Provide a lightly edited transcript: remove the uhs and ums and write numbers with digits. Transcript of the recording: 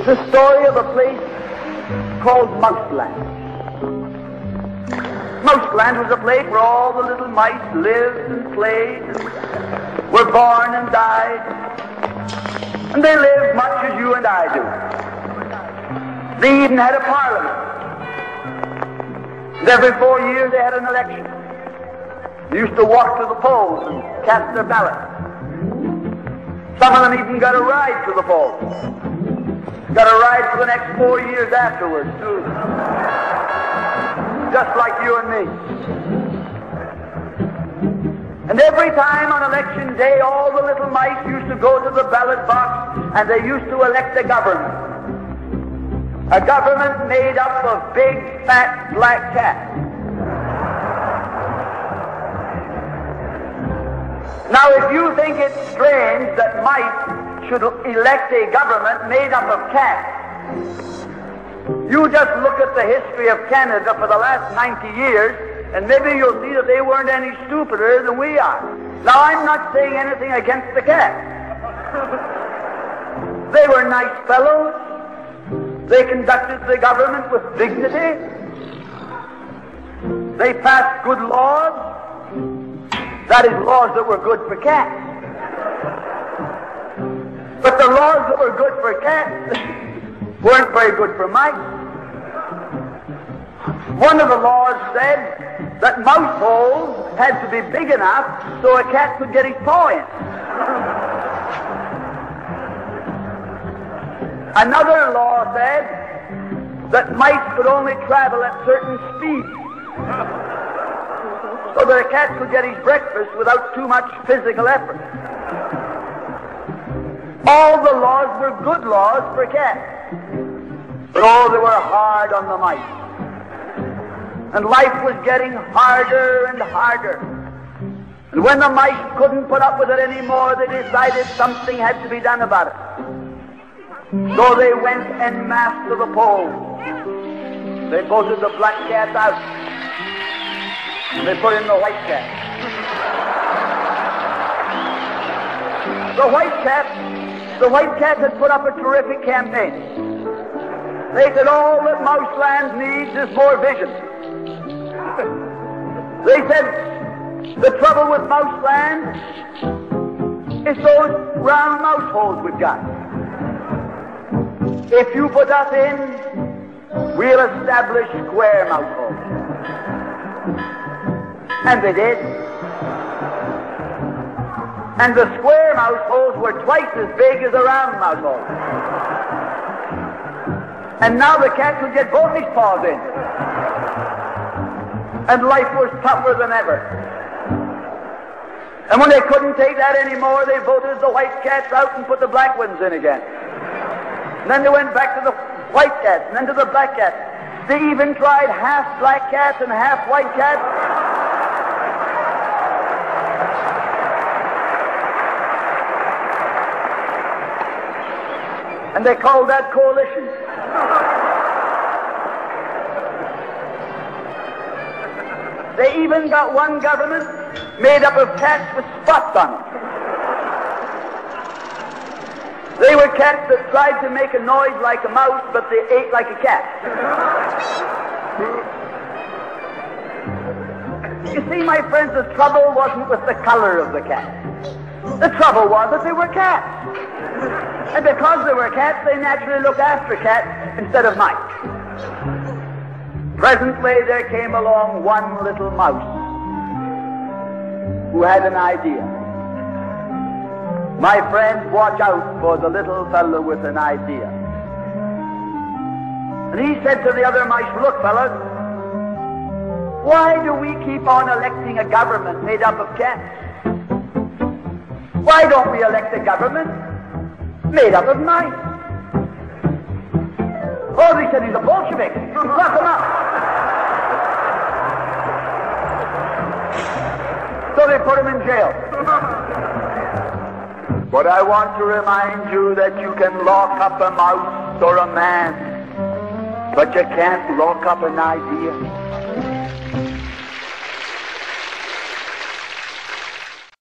the story of a place called Mausland. Mausland was a place where all the little mice lived and played, and were born and died, and they lived much as you and I do. They even had a parliament. And every 4 years they had an election. They used to walk to the polls and cast their ballots. Some of them even got a ride to the polls. Got a ride for the next 4 years afterwards, too. Just like you and me. And every time on election day, all the little mice used to go to the ballot box and they used to elect a government. A government made up of big, fat, black cats. Now, if you think it's strange that mice should elect a government made up of cats, you just look at the history of Canada for the last 90 years, and maybe you'll see that they weren't any stupider than we are. Now, I'm not saying anything against the cats. They were nice fellows. They conducted the government with dignity. They passed good laws. That is, laws that were good for cats. But the laws that were good for cats weren't very good for mice. One of the laws said that mouse holes had to be big enough so a cat could get his paw in. Another law said that mice could only travel at certain speeds so that a cat could get his breakfast without too much physical effort. All the laws were good laws for cats, but oh, they were hard on the mice. And life was getting harder and harder. And when the mice couldn't put up with it anymore, they decided something had to be done about it. So they went en masse to the polls. They voted the black cat out. And they put in the white cat. The white cat had put up a terrific campaign. They said all that Mausland needs is more vision. They said the trouble with Mausland is those round mouse holes we've got. If you put us in, we'll establish square mouse holes. And they did. And the square mouse holes were twice as big as the round mouse holes. And now the cat could get both his paws in. And life was tougher than ever. And when they couldn't take that anymore, they voted the white cats out and put the black ones in again. And then they went back to the white cats and then to the black cats. They even tried half black cats and half white cats. And they called that coalition. They even got one government made up of cats with spots on them. They were cats that tried to make a noise like a mouse, but they ate like a cat. You see, my friends, the trouble wasn't with the color of the cat. The trouble was that they were cats. And because they were cats, they naturally looked after cats instead of mice. Presently, there came along one little mouse who had an idea. My friends, watch out for the little fellow with an idea. And he said to the other mice, look, fellas, why do we keep on electing a government made up of cats? Why don't we elect a government made up of mice? Oh, they said he's a Bolshevik. Lock him up. So they put him in jail. But I want to remind you that you can lock up a mouse or a man, but you can't lock up an idea.